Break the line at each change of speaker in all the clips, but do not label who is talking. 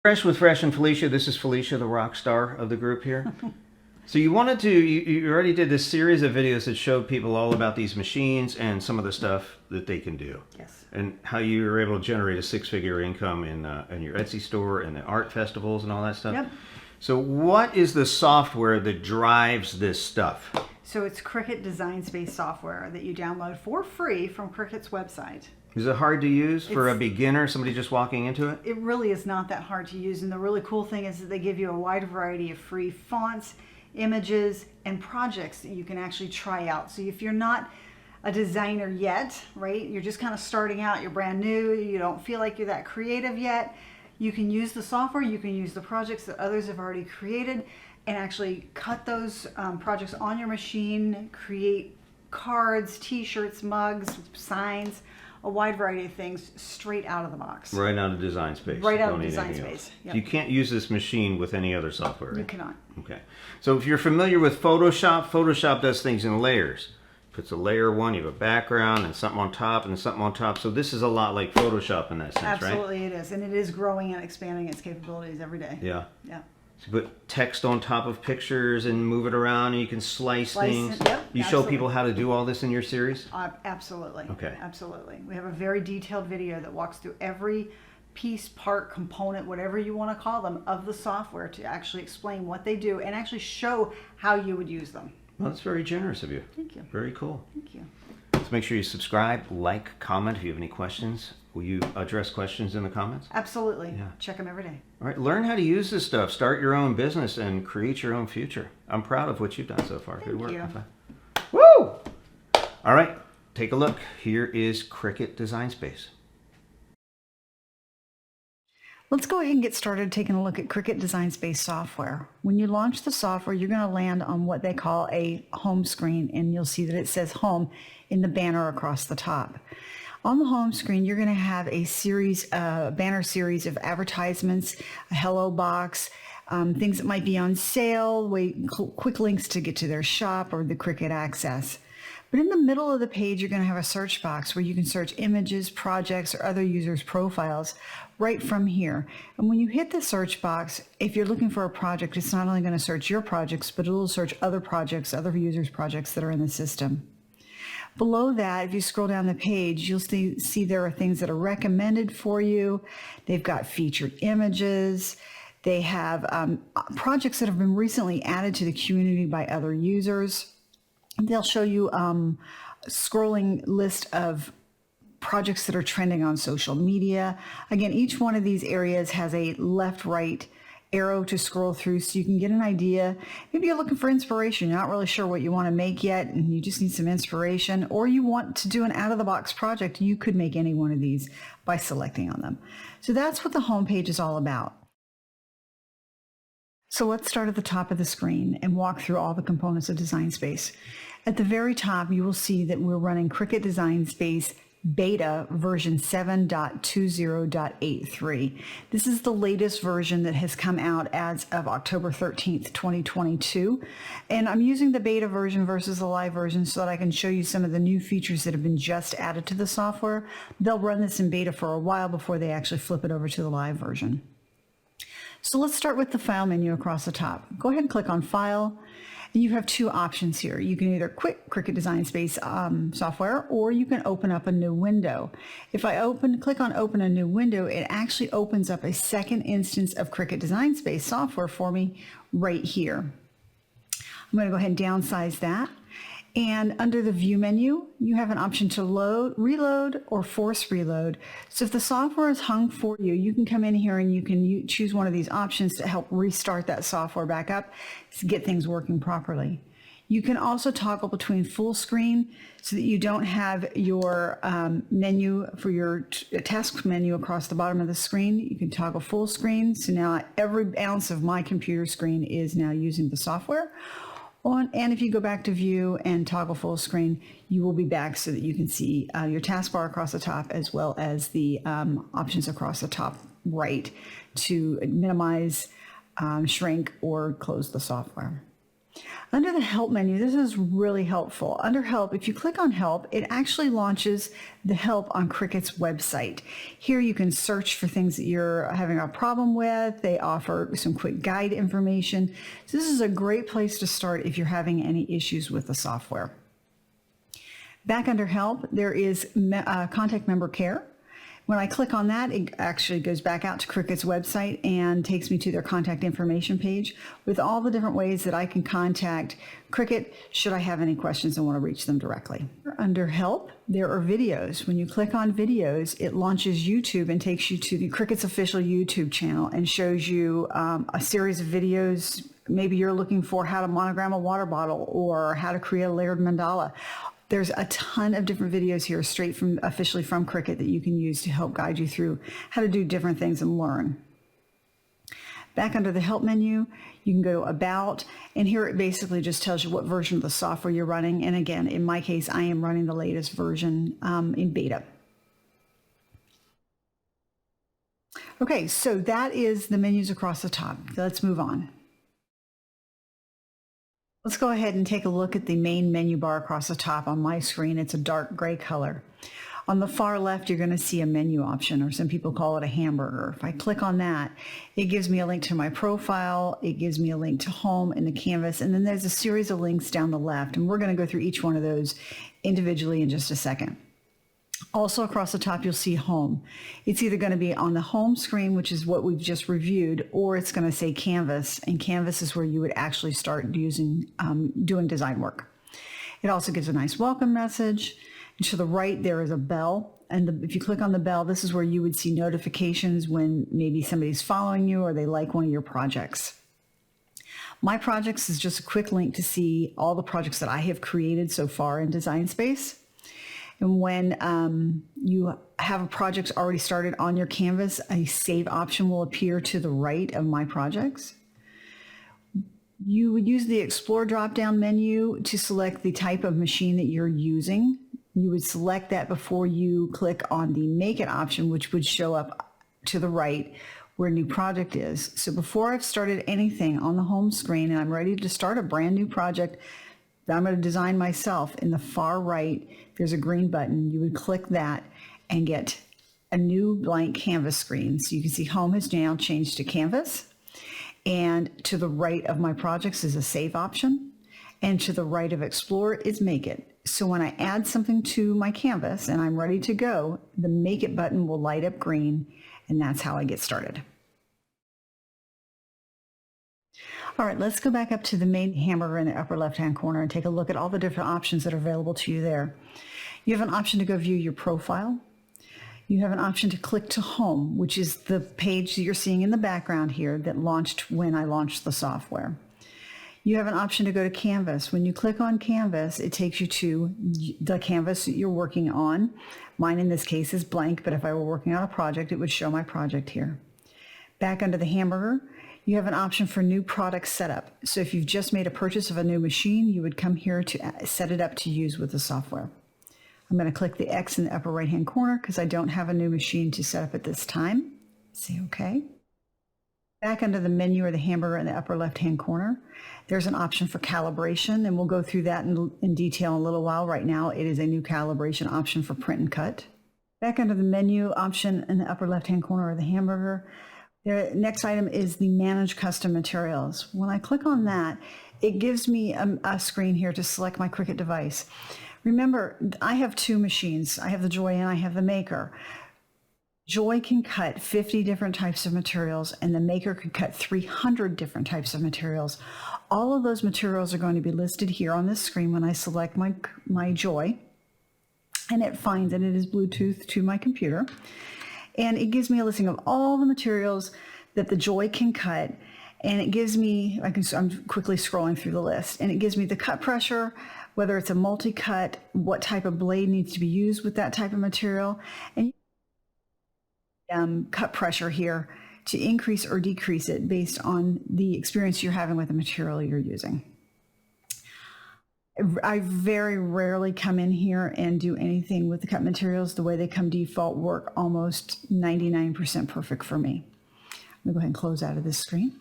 Fresh with Fresh and Felicia. This is Felicia, the rock star of the group here. So you wanted to, you already did this series of videos that showed people all about these machines and some of the stuff that they can do.
Yes.
And how you were able to generate a six-figure income in your Etsy store and the art festivals and all that stuff.
Yep.
So what is the software that drives this stuff?
So it's Cricut Design Space software that you download for free from Cricut's website.
Is it hard to use for a beginner, somebody just walking into it?
It really is not that hard to use, and the really cool thing is that they give you a wide variety of free fonts, images, and projects that you can actually try out. So if you're not a designer yet, right, you're just kind of starting out, you're brand new, you don't feel like you're that creative yet, you can use the software, you can use the projects that others have already created and actually cut those projects on your machine, create cards, t-shirts, mugs, signs, a wide variety of things straight out of the box.
Right out of Design Space.
Right out of Design Space.
Yep. You can't use this machine with any other software, right?
You cannot.
Okay. So if you're familiar with Photoshop, Photoshop does things in layers. Puts a layer one, you have a background and something on top and something on top. So this is a lot like Photoshop in that sense, right?
Absolutely it is. And it is growing and expanding its capabilities every day.
Yeah.
Yeah.
So you put text on top of pictures and move it around, and you can slice things.
Yep,
you show people how to do all this in your series?
Absolutely.
Okay.
Absolutely. We have a very detailed video that walks through every piece, part, component, whatever you want to call them, of the software to actually explain what they do and actually show how you would use them.
Well, that's very generous of you.
Thank you.
Very cool.
Thank you.
So make sure you subscribe, like, comment if you have any questions. Will you address questions in the comments?
Absolutely.
Yeah.
Check them every day.
All right, learn how to use this stuff. Start your own business and create your own future. I'm proud of what you've done so far. Good work.
Thank you.
Woo! All right, take a look. Here is Cricut Design Space.
Let's go ahead and get started taking a look at Cricut Design Space software. When you launch the software, you're going to land on what they call a home screen, and you'll see that it says home in the banner across the top. On the home screen, you're going to have a banner series of advertisements, a hello box, things that might be on sale, quick links to get to their shop or the Cricut Access. But in the middle of the page, you're going to have a search box where you can search images, projects, or other users' profiles right from here. And when you hit the search box, if you're looking for a project, it's not only going to search your projects, but it'll search other projects, other users' projects that are in the system. Below that, if you scroll down the page, you'll see there are things that are recommended for you. They've got featured images. They have projects that have been recently added to the community by other users. They'll show you a scrolling list of projects that are trending on social media. Again, each one of these areas has a left-right arrow to scroll through so you can get an idea. Maybe you're looking for inspiration. You're not really sure what you want to make yet and you just need some inspiration, or you want to do an out-of-the-box project. You could make any one of these by selecting on them. So that's what the home page is all about. So let's start at the top of the screen and walk through all the components of Design Space. At the very top, you will see that we're running Cricut Design Space Beta version 7.20.83. This is the latest version that has come out as of October 13th, 2022. And I'm using the beta version versus the live version so that I can show you some of the new features that have been just added to the software. They'll run this in beta for a while before they actually flip it over to the live version. So let's start with the File menu across the top. Go ahead and click on File, and you have two options here. You can either quit Cricut Design Space software, or you can open up a new window. If I click on Open a New Window, it actually opens up a second instance of Cricut Design Space software for me right here. I'm going to go ahead and downsize that. And under the View menu, you have an option to load, reload, or force reload. So if the software is hung for you, you can come in here and you can choose one of these options to help restart that software back up to get things working properly. You can also toggle between full screen so that you don't have your menu for your task menu across the bottom of the screen. You can toggle full screen. So now every ounce of my computer screen is now using the software. And if you go back to View and toggle full screen, you will be back so that you can see your taskbar across the top as well as the options across the top right to minimize, shrink, or close the software. Under the help menu, this is really helpful. Under help, if you click on help, it actually launches the help on Cricut's website. Here you can search for things that you're having a problem with. They offer some quick guide information. So this is a great place to start if you're having any issues with the software. Back under help, there is contact member care. When I click on that, it actually goes back out to Cricut's website and takes me to their contact information page with all the different ways that I can contact Cricut should I have any questions and want to reach them directly. Under help, there are videos. When you click on videos, it launches YouTube and takes you to the Cricut's official YouTube channel and shows you a series of videos. Maybe you're looking for how to monogram a water bottle or how to create a layered mandala. There's a ton of different videos here straight from officially from Cricut that you can use to help guide you through how to do different things and learn. Back under the help menu, you can go to about, and here it basically just tells you what version of the software you're running. And again, in my case, I am running the latest version in beta. Okay, so that is the menus across the top. Let's move on. Let's go ahead and take a look at the main menu bar across the top on my screen. It's a dark gray color. On the far left, you're going to see a menu option, or some people call it a hamburger. If I click on that, it gives me a link to my profile, it gives me a link to home and the canvas, and then there's a series of links down the left, and we're going to go through each one of those individually in just a second. Also across the top, you'll see home. It's either going to be on the home screen, which is what we've just reviewed, or it's going to say canvas, and canvas is where you would actually start using doing design work. It also gives a nice welcome message. And to the right, there is a bell. And if you click on the bell, this is where you would see notifications when maybe somebody's following you or they like one of your projects. My projects is just a quick link to see all the projects that I have created so far in Design Space. And when you have a project already started on your canvas, a save option will appear to the right of my projects. You would use the Explore drop-down menu to select the type of machine that you're using. You would select that before you click on the Make It option, which would show up to the right where New Project is. So before I've started anything on the home screen and I'm ready to start a brand new project that I'm going to design myself, in the far right, there's a green button. You would click that and get a new blank canvas screen. So you can see home has now changed to canvas. And to the right of my projects is a save option. And to the right of Explore is Make It. So when I add something to my canvas and I'm ready to go, the Make It button will light up green, and that's how I get started. All right, let's go back up to the main hamburger in the upper left-hand corner and take a look at all the different options that are available to you there. You have an option to go view your profile. You have an option to click to home, which is the page that you're seeing in the background here that launched when I launched the software. You have an option to go to Canvas. When you click on Canvas, it takes you to the canvas that you're working on. Mine in this case is blank, but if I were working on a project, it would show my project here. Back under the hamburger, you have an option for new product setup. So if you've just made a purchase of a new machine, you would come here to set it up to use with the software. I'm going to click the X in the upper right-hand corner because I don't have a new machine to set up at this time. Say OK. Back under the menu or the hamburger in the upper left-hand corner, there's an option for calibration, and we'll go through that in detail in a little while. Right now, it is a new calibration option for print and cut. Back under the menu option in the upper left-hand corner of the hamburger, the next item is the Manage Custom Materials. When I click on that, it gives me a screen here to select my Cricut device. Remember, I have two machines. I have the Joy and I have the Maker. Joy can cut 50 different types of materials, and the Maker can cut 300 different types of materials. All of those materials are going to be listed here on this screen when I select my Joy, and it finds that it is Bluetooth to my computer. And it gives me a listing of all the materials that the Joy can cut. And it gives me, I'm quickly scrolling through the list, and it gives me the cut pressure, whether it's a multi-cut, what type of blade needs to be used with that type of material, and cut pressure here to increase or decrease it based on the experience you're having with the material you're using. I very rarely come in here and do anything with the cut materials. The way they come default work almost 99% perfect for me. I'm going to go ahead and close out of this screen.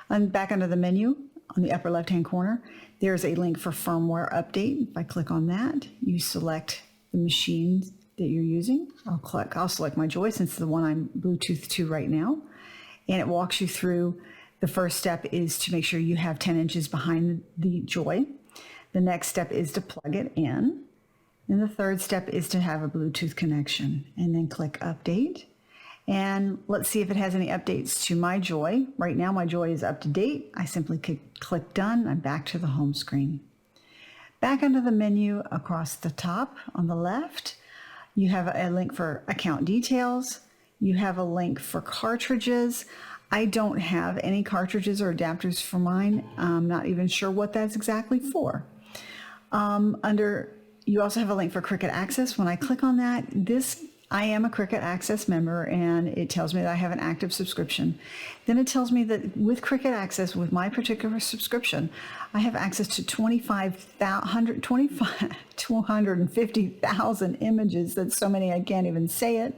And back under the menu, on the upper left-hand corner, there's a link for firmware update. If I click on that, you select the machine that you're using. I'll select my Joy since it's the one I'm Bluetooth to right now. And it walks you through. The first step is to make sure you have 10 inches behind the Joy. The next step is to plug it in. And the third step is to have a Bluetooth connection, and then click update. And let's see if it has any updates to my Joy. Right now my Joy is up to date. I simply click done. I'm back to the home screen. Back under the menu across the top on the left, you have a link for account details. You have a link for cartridges. I don't have any cartridges or adapters for mine. I'm not even sure what that's exactly for. You also have a link for Cricut Access. When I click on that, I am a Cricut Access member, and it tells me that I have an active subscription. Then it tells me that with Cricut Access, with my particular subscription, I have access to 250,000 images. That's so many I can't even say it.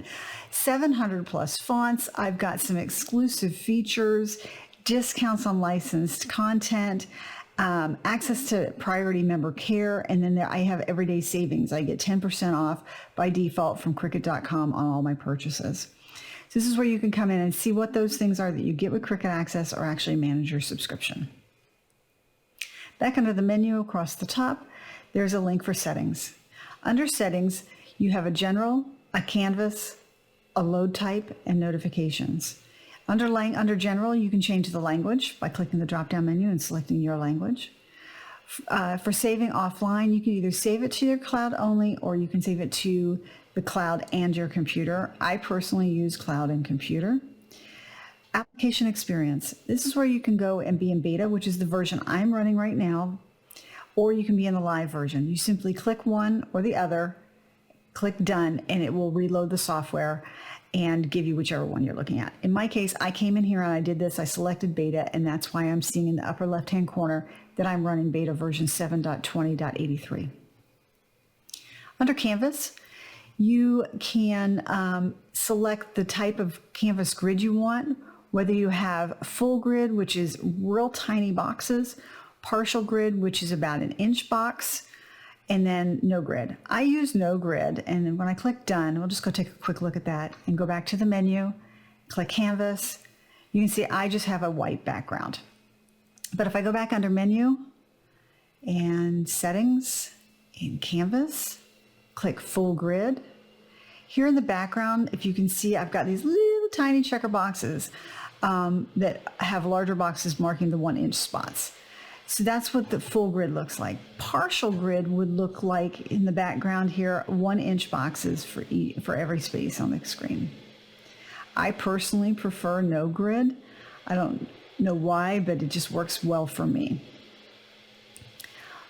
700 plus fonts. I've got some exclusive features, discounts on licensed content, access to priority member care, and then I have everyday savings. I get 10% off by default from Cricut.com on all my purchases. So this is where you can come in and see what those things are that you get with Cricut Access, or actually manage your subscription. Back under the menu across the top, there's a link for settings. Under settings, you have a general, a canvas, a load type, and notifications. Under general, you can change the language by clicking the drop-down menu and selecting your language. For saving offline, you can either save it to your cloud only, or you can save it to the cloud and your computer. I personally use cloud and computer. Application experience. This is where you can go and be in beta, which is the version I'm running right now, or you can be in the live version. You simply click one or the other, click done, and it will reload the software and give you whichever one you're looking at. In my case, I came in here and I did this. I selected beta, and that's why I'm seeing in the upper left-hand corner that I'm running beta version 7.20.83. Under Canvas, you can select the type of canvas grid you want, whether you have full grid, which is real tiny boxes, partial grid, which is about an inch box, and then no grid. I use no grid, and then when I click done, we'll just go take a quick look at that and go back to the menu, click canvas. You can see I just have a white background. But if I go back under menu and settings in canvas, click full grid. Here in the background, if you can see, I've got these little tiny checker boxes that have larger boxes marking the 1 inch spots. So that's what the full grid looks like. Partial grid would look like in the background here, 1 inch boxes for every space on the screen. I personally prefer no grid. I don't know why, but it just works well for me.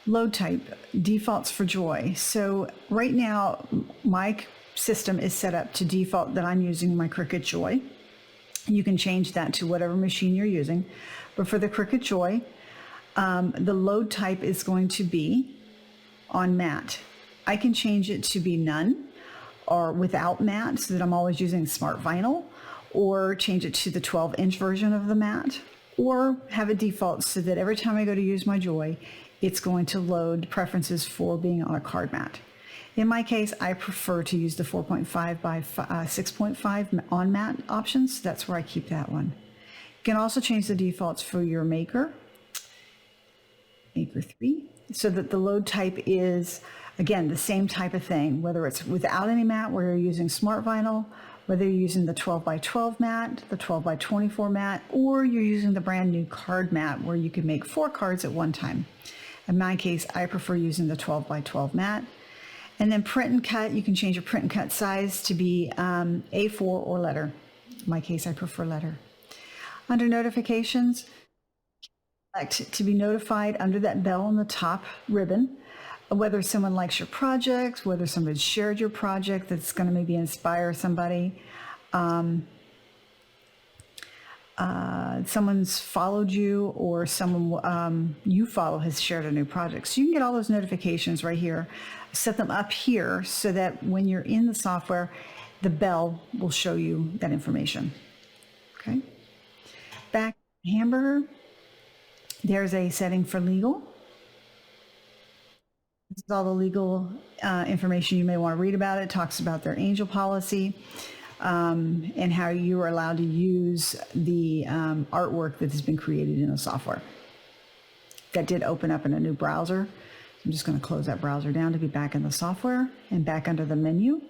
Load type, defaults for Joy. So right now, my system is set up to default that I'm using my Cricut Joy. You can change that to whatever machine you're using. But for the Cricut Joy, the load type is going to be on matte. I can change it to be none or without matte so that I'm always using smart vinyl, or change it to the 12-inch version of the matte, or have a default so that every time I go to use my Joy, it's going to load preferences for being on a card mat. In my case, I prefer to use the 4.5 by 6.5 on matte options. That's where I keep that one. You can also change the defaults for your Maker 3, so that the load type is, again, the same type of thing, whether it's without any matte where you're using smart vinyl, whether you're using the 12 by 12 matte, the 12 by 24 matte, or you're using the brand new card mat where you can make 4 cards at one time. In my case, I prefer using the 12 by 12 matte. And then print and cut, you can change your print and cut size to be A4 or letter. In my case, I prefer letter. Under notifications, to be notified under that bell on the top ribbon, whether someone likes your project, whether somebody shared your project that's going to maybe inspire somebody, someone's followed you, or someone you follow has shared a new project. So you can get all those notifications right here, set them up here so that when you're in the software, the bell will show you that information. Okay. Back to Hamburger. There's a setting for legal. This is all the legal information you may want to read about. It talks about their angel policy and how you are allowed to use the artwork that has been created in the software. That did open up in a new browser. I'm just going to close that browser down to be back in the software and back under the menu.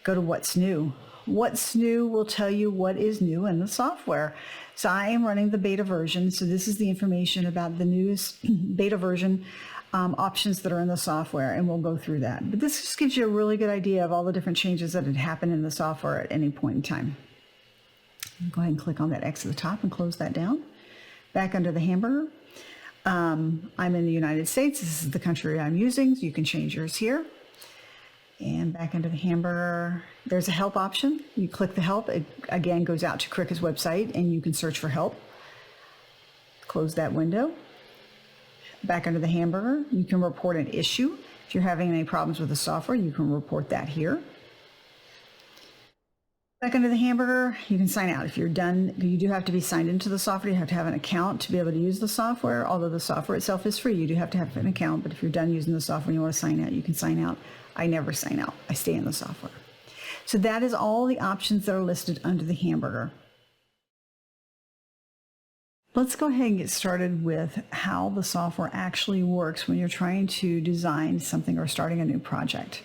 Go to What's New. What's New will tell you what is new in the software. So I am running the beta version. So this is the information about the newest beta version options that are in the software, and we'll go through that. But this just gives you a really good idea of all the different changes that had happened in the software at any point in time. Go ahead and click on that X at the top and close that down. Back under the Hamburger. I'm in the United States. This is the country I'm using, so you can change yours here. And back into the Hamburger, there's a help option. You click the help. It again goes out to Cricut's website, and you can search for help. Close that window. Back under the Hamburger, you can report an issue. If you're having any problems with the software, you can report that here. Back under the Hamburger, you can sign out. If you're done, you do have to be signed into the software. You have to have an account to be able to use the software. Although the software itself is free, you do have to have an account. But if you're done using the software and you want to sign out, you can sign out. I never sign out. I stay in the software. So that is all the options that are listed under the Hamburger. Let's go ahead and get started with how the software actually works when you're trying to design something or starting a new project.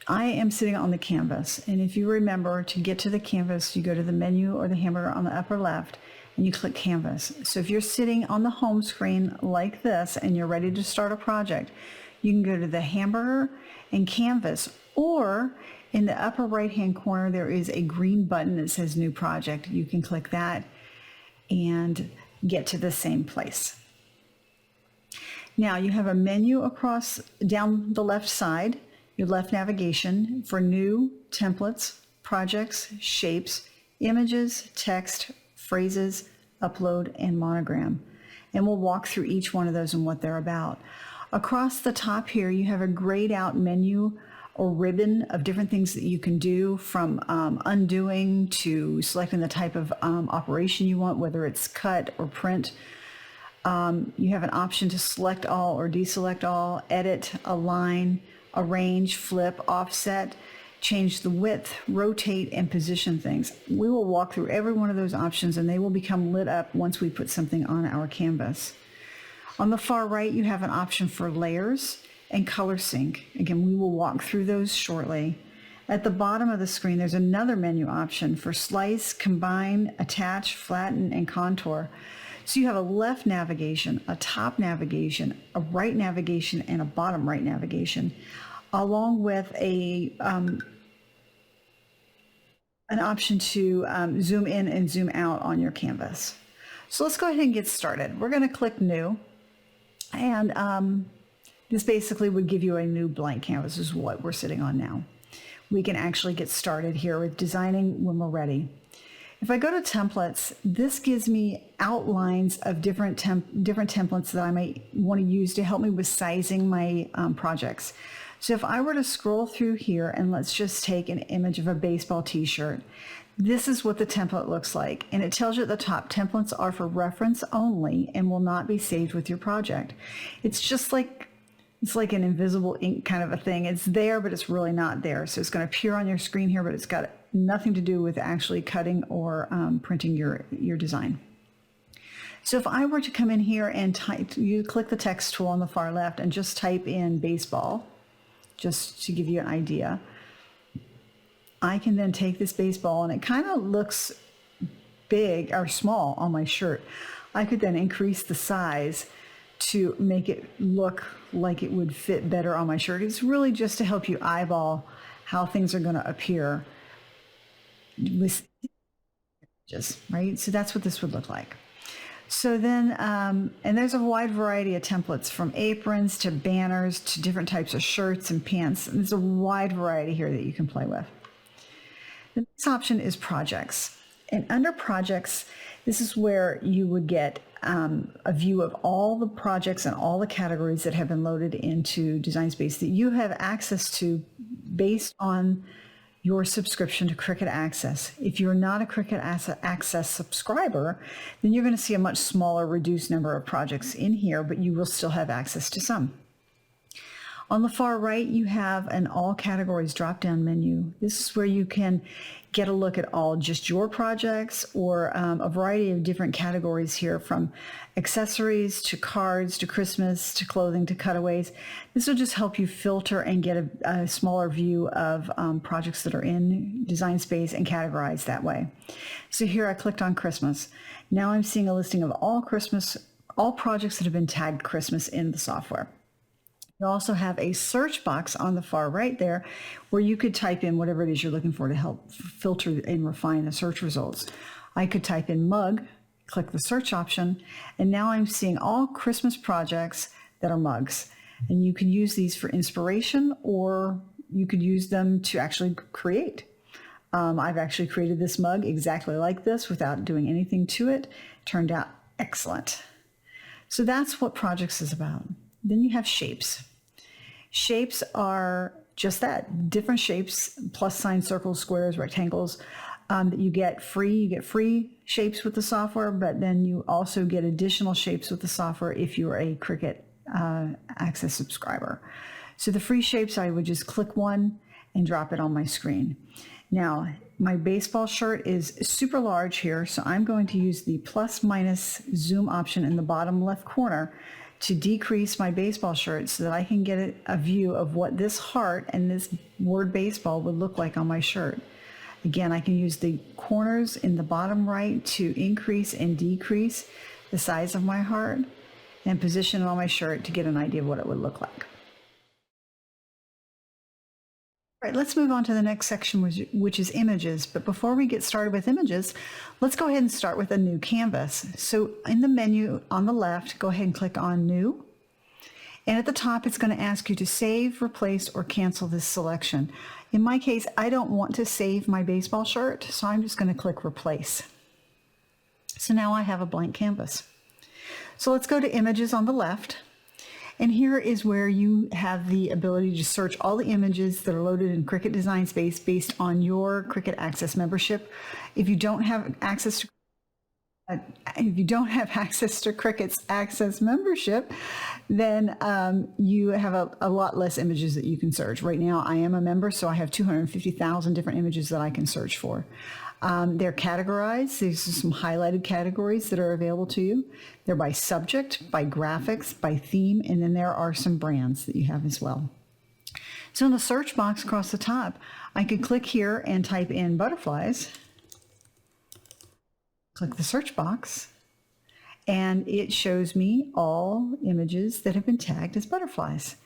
I am sitting on the canvas, and if you remember, to get to the canvas, you go to the menu or the Hamburger on the upper left and you click Canvas. So if you're sitting on the home screen like this and you're ready to start a project, you can go to the Hamburger and Canvas, or in the upper right hand corner there is a green button that says New Project. You can click that and get to the same place. Now you have a menu across down the left side, your left navigation for new templates, projects, shapes, images, text, phrases, upload, and monogram. And we'll walk through each one of those and what they're about. Across the top here, you have a grayed out menu or ribbon of different things that you can do, from undoing to selecting the type of operation you want, whether it's cut or print. You have an option to select all or deselect all, edit, align, arrange, flip, offset, change the width, rotate, and position things. We will walk through every one of those options, and they will become lit up once we put something on our canvas. On the far right, you have an option for layers and color sync. Again, we will walk through those shortly. At the bottom of the screen, there's another menu option for slice, combine, attach, flatten, and contour. So you have a left navigation, a top navigation, a right navigation, and a bottom right navigation, along with an option to zoom in and zoom out on your canvas. So let's go ahead and get started. We're going to click New, and this basically would give you a new blank canvas, is what we're sitting on now. We can actually get started here with designing when we're ready. If I go to templates, this gives me outlines of different templates that I might want to use to help me with sizing my projects. So if I were to scroll through here, and let's just take an image of a baseball t-shirt, this is what the template looks like. And it tells you at the top, templates are for reference only and will not be saved with your project. It's like an invisible ink kind of a thing. It's there, but it's really not there. So it's going to appear on your screen here, but it's got nothing to do with actually cutting or printing your design. So if I were to come in here and type, you click the text tool on the far left and just type in baseball, just to give you an idea. I can then take this baseball, and it kind of looks big or small on my shirt. I could then increase the size to make it look like it would fit better on my shirt. It's really just to help you eyeball how things are going to appear with images, right? So that's what this would look like. So then, and there's a wide variety of templates, from aprons to banners to different types of shirts and pants. And there's a wide variety here that you can play with. The next option is projects. And under projects, this is where you would get a view of all the projects and all the categories that have been loaded into Design Space that you have access to based on your subscription to Cricut Access. If you're not a Cricut Access subscriber, then you're going to see a much smaller, reduced number of projects in here, but you will still have access to some. On the far right, you have an all categories drop-down menu. This is where you can get a look at all just your projects or a variety of different categories here, from accessories to cards to Christmas to clothing to cutaways. This will just help you filter and get a smaller view of projects that are in Design Space and categorized that way. So here I clicked on Christmas. Now I'm seeing a listing of all projects that have been tagged Christmas in the software. You also have a search box on the far right there where you could type in whatever it is you're looking for to help filter and refine the search results. I could type in mug, click the search option, and now I'm seeing all Christmas projects that are mugs. And you can use these for inspiration, or you could use them to actually create. I've actually created this mug exactly like this without doing anything to it. Turned out excellent. So that's what projects is about. Then you have shapes. Shapes are just that, different shapes, plus sign, circles, squares, rectangles, that you get free. You get free shapes with the software, but then you also get additional shapes with the software if you are a Cricut Access subscriber. So the free shapes, I would just click one and drop it on my screen. Now, my baseball shirt is super large here, so I'm going to use the plus minus zoom option in the bottom left corner to decrease my baseball shirt so that I can get a view of what this heart and this word baseball would look like on my shirt. Again, I can use the corners in the bottom right to increase and decrease the size of my heart and position it on my shirt to get an idea of what it would look like. All right, let's move on to the next section, which is images. But before we get started with images, let's go ahead and start with a new canvas. So in the menu on the left, go ahead and click on New. And at the top, it's going to ask you to save, replace, or cancel this selection. In my case, I don't want to save my baseball shirt, so I'm just going to click Replace. So now I have a blank canvas. So let's go to Images on the left. And here is where you have the ability to search all the images that are loaded in Cricut Design Space based on your Cricut Access membership. If you don't have access to Cricut's Access membership, then you have a lot less images that you can search. Right now, I am a member, so I have 250,000 different images that I can search for. They're categorized. These are some highlighted categories that are available to you. They're by subject, by graphics, by theme, and then there are some brands that you have as well. So in the search box across the top, I could click here and type in butterflies. Click the search box, and it shows me all images that have been tagged as butterflies.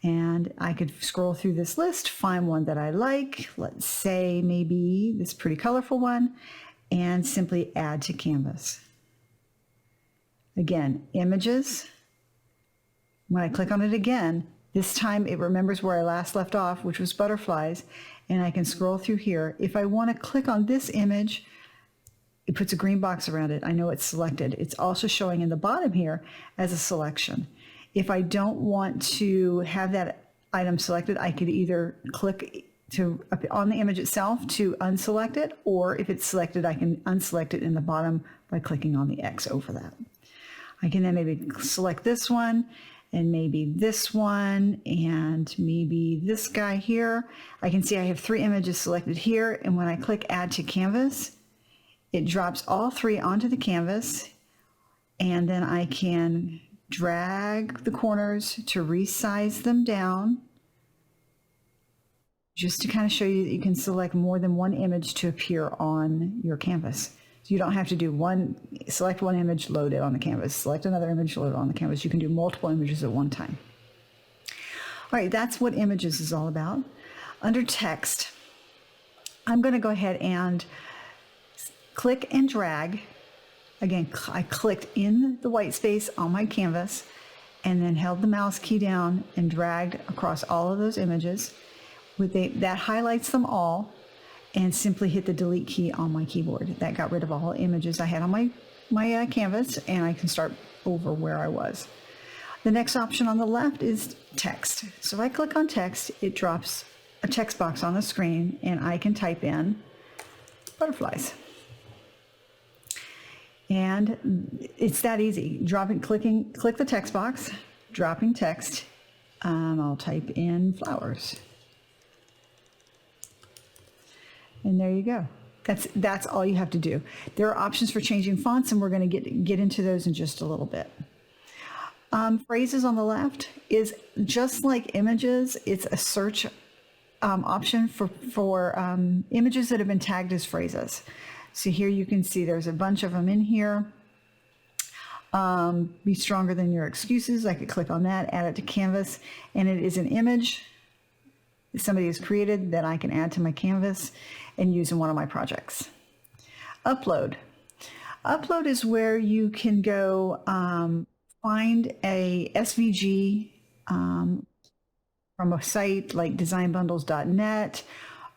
And I could scroll through this list, find one that I like, let's say maybe this pretty colorful one, and simply add to canvas. Again, images. When I click on it again, this time it remembers where I last left off, which was butterflies, and I can scroll through here. If I want to click on this image, it puts a green box around it. I know it's selected. It's also showing in the bottom here as a selection. If I don't want to have that item selected, I could either click on the image itself to unselect it, or if it's selected, I can unselect it in the bottom by clicking on the X over that. I can then maybe select this one, and maybe this one, and maybe this guy here. I can see I have 3 images selected here, and when I click Add to Canvas, it drops all 3 onto the canvas, and then I can drag the corners to resize them down, just to kind of show you that you can select more than one image to appear on your canvas. So you don't have to do select one image, load it on the canvas, select another image, load it on the canvas. You can do multiple images at one time. All right, that's what images is all about. Under text, I'm going to go ahead and click and drag. Again, I clicked in the white space on my canvas and then held the mouse key down and dragged across all of those images. That highlights them all, and simply hit the delete key on my keyboard. That got rid of all the images I had on my canvas, and I can start over where I was. The next option on the left is text. So if I click on text, it drops a text box on the screen and I can type in butterflies. And it's that easy. Click the text box, dropping text. I'll type in flowers. And there you go. That's all you have to do. There are options for changing fonts, and we're going to get into those in just a little bit. Phrases on the left is just like images. It's a search option for images that have been tagged as phrases. So here you can see there's a bunch of them in here. Be stronger than your excuses. I could click on that, add it to Canvas, and it is an image that somebody has created that I can add to my canvas and use in one of my projects. Upload. Upload is where you can go find a SVG from a site like designbundles.net.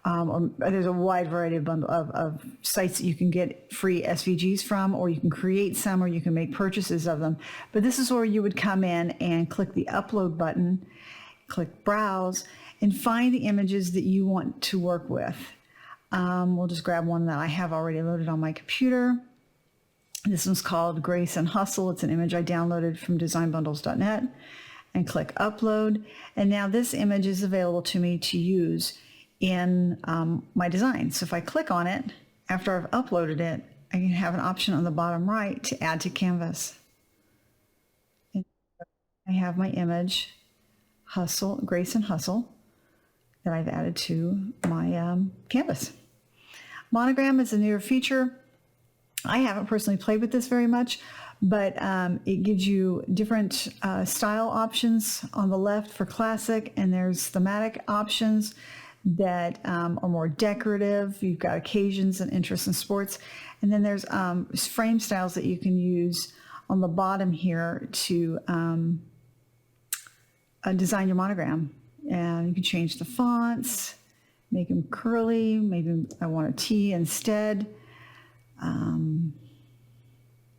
Or there's a wide variety of sites that you can get free SVGs from, or you can create some, or you can make purchases of them. But this is where you would come in and click the upload button, click browse, and find the images that you want to work with. We'll just grab one that I have already loaded on my computer. This one's called Grace and Hustle. It's an image I downloaded from designbundles.net, and click upload. And now this image is available to me to use in my design. So if I click on it, after I've uploaded it, I can have an option on the bottom right to add to canvas. And I have my image, Hustle, Grace and Hustle, that I've added to my canvas. Monogram is a newer feature. I haven't personally played with this very much, but it gives you different style options on the left for classic, and there's thematic options that are more decorative. You've got occasions and interests in sports. And then there's frame styles that you can use on the bottom here to design your monogram. And you can change the fonts, make them curly. Maybe I want a T instead.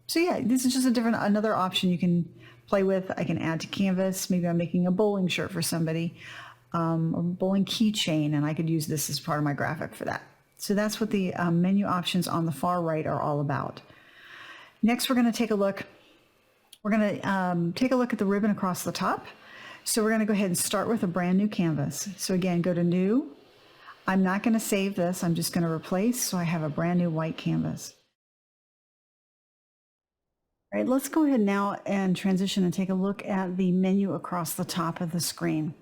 So yeah, this is just another option you can play with. I can add to canvas. Maybe I'm making a bowling shirt for somebody. A bowling keychain, and I could use this as part of my graphic for that. So that's what the menu options on the far right are all about. Next, we're going to take a look. We're going to take a look at the ribbon across the top. So we're going to go ahead and start with a brand new canvas. So again, go to New. I'm not going to save this. I'm just going to replace, so I have a brand new white canvas. All right, let's go ahead now and transition and take a look at the menu across the top of the screen.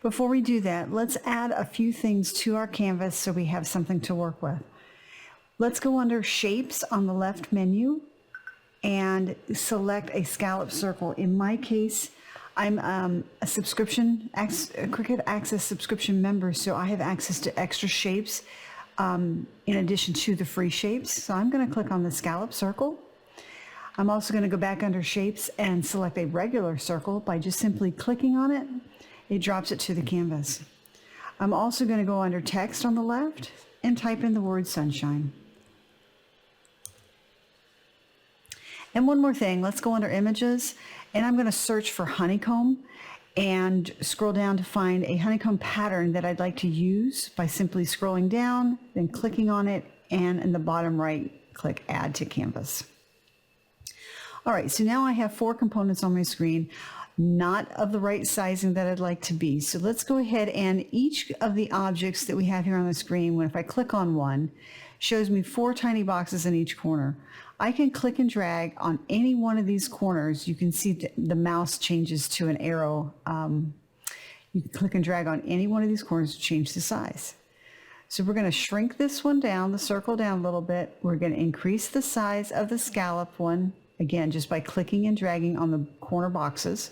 Before we do that, let's add a few things to our canvas so we have something to work with. Let's go under Shapes on the left menu and select a scallop circle. In my case, I'm a Cricut Access subscription member, so I have access to extra shapes in addition to the free shapes. So I'm going to click on the scallop circle. I'm also going to go back under Shapes and select a regular circle by just simply clicking on it. It drops it to the canvas. I'm also going to go under Text on the left and type in the word sunshine. And one more thing, let's go under Images, and I'm going to search for honeycomb and scroll down to find a honeycomb pattern that I'd like to use by simply scrolling down, then clicking on it, and in the bottom right, click Add to Canvas. All right, so now I have 4 components on my screen, not of the right sizing that I'd like to be. So let's go ahead, and each of the objects that we have here on the screen, if I click on one, shows me 4 tiny boxes in each corner. I can click and drag on any one of these corners. You can see the mouse changes to an arrow. You can click and drag on any one of these corners to change the size. So we're going to shrink this one down, the circle down a little bit. We're going to increase the size of the scallop one, again, just by clicking and dragging on the corner boxes.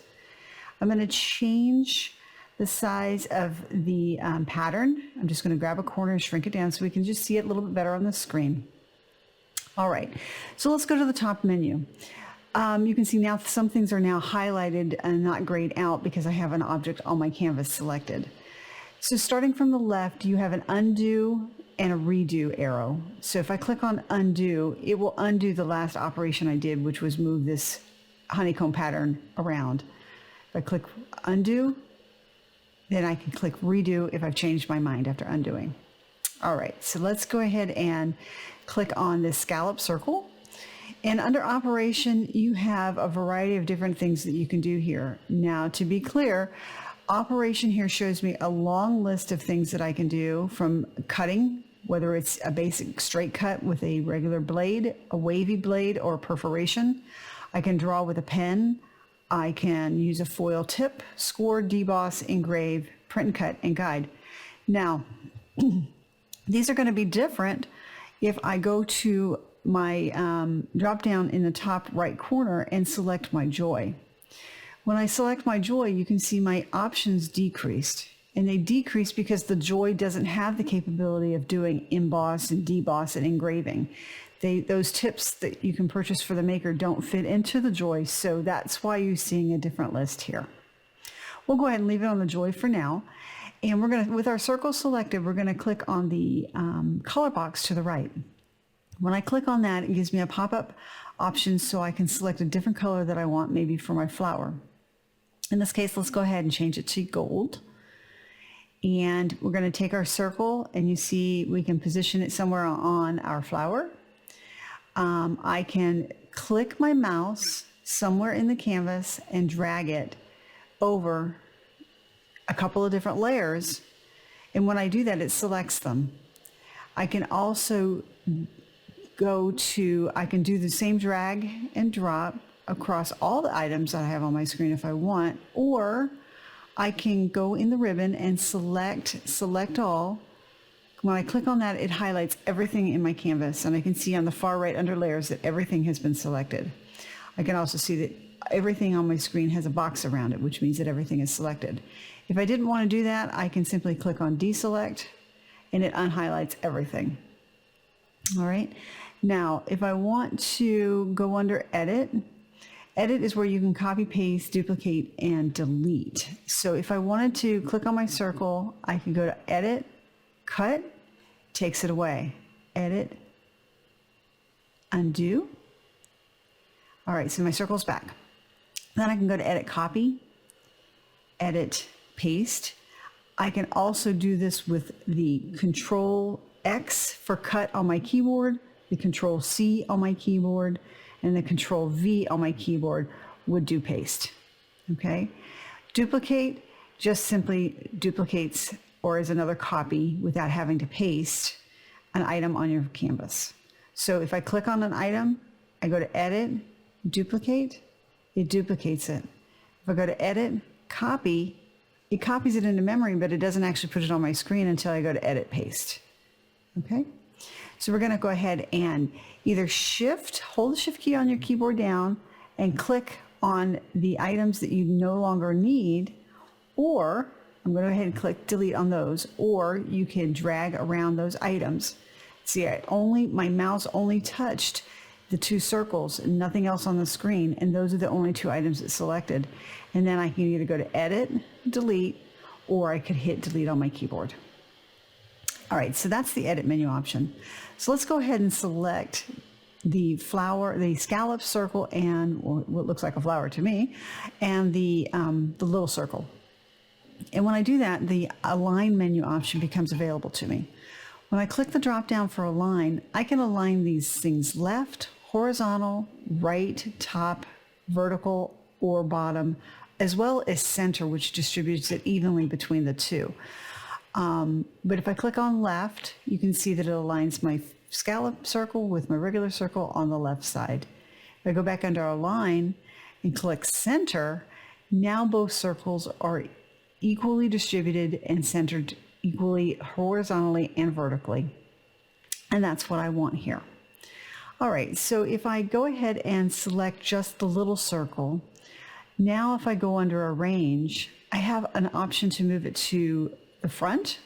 I'm going to change the size of the pattern. I'm just going to grab a corner and shrink it down so we can just see it a little bit better on the screen. All right, so let's go to the top menu. You can see now some things are now highlighted and not grayed out because I have an object on my canvas selected. So starting from the left, you have an undo and a redo arrow. So if I click on undo, it will undo the last operation I did, which was move this honeycomb pattern around. If I click undo, Then I can click redo if I've changed my mind after undoing. All right, so let's go ahead and click on this scallop circle. And under operation, you have a variety of different things that you can do here. Now, to be clear, operation here shows me a long list of things that I can do, from cutting, whether it's a basic straight cut with a regular blade, a wavy blade, or perforation. I can draw with a pen. I can use a foil tip, score, deboss, engrave, print and cut, and guide. Now, these are going to be different if I go to my drop down in the top right corner and select my joy. When I select my joy, you can see my options decreased, and they decrease because the joy doesn't have the capability of doing emboss and deboss and engraving. Those tips that you can purchase for the maker don't fit into the joy, so that's why you're seeing a different list here. We'll go ahead and leave it on the joy for now, and we're going to, with our circle selected, we're going to click on the color box to the right. When I click on that, it gives me a pop-up option so I can select a different color that I want, maybe for my flower. In this case, let's go ahead and change it to gold. And we're going to take our circle, and you see we can position it somewhere on our flower. I can click my mouse somewhere in the canvas and drag it over a couple of different layers. And when I do that, it selects them. I can also I can do the same drag and drop across all the items that I have on my screen if I want, or I can go in the ribbon and select all. When I click on that, it highlights everything in my canvas, and I can see on the far right under layers that everything has been selected. I can also see that everything on my screen has a box around it, which means that everything is selected. If I didn't want to do that, I can simply click on deselect, and it unhighlights everything. All right. Now, if I want to go under edit, edit is where you can copy, paste, duplicate, and delete. So if I wanted to click on my circle, I can go to edit, cut, takes it away. Edit, undo. All right, so my circle's back. Then I can go to edit, copy, edit, paste. I can also do this with the Control X for cut on my keyboard, the Control C on my keyboard, and the Control V on my keyboard would do paste. Okay. Duplicate just simply duplicates or is another copy without having to paste an item on your canvas. So if I click on an item, I go to edit, duplicate, it duplicates it. If I go to edit, copy, it copies it into memory, but it doesn't actually put it on my screen until I go to edit, paste. Okay. So we're going to go ahead and either hold the shift key on your keyboard down and click on the items that you no longer need, or I'm going to go ahead and click delete on those, or you can drag around those items. See, my mouse only touched the two circles and nothing else on the screen, and those are the only two items it selected. And then I can either go to edit, delete, or I could hit delete on my keyboard. All right, so that's the edit menu option. So let's go ahead and select the flower, the scallop circle, and what looks like a flower to me, and the little circle. And when I do that, the align menu option becomes available to me. When I click the drop down for align, I can align these things left, horizontal, right, top, vertical, or bottom, as well as center, which distributes it evenly between the two. But if I click on left, you can see that it aligns my scallop circle with my regular circle on the left side. If I go back under align and click center, now both circles are equally distributed and centered equally horizontally and vertically. And that's what I want here. All right, so if I go ahead and select just the little circle, now if I go under arrange, I have an option to move it to the front,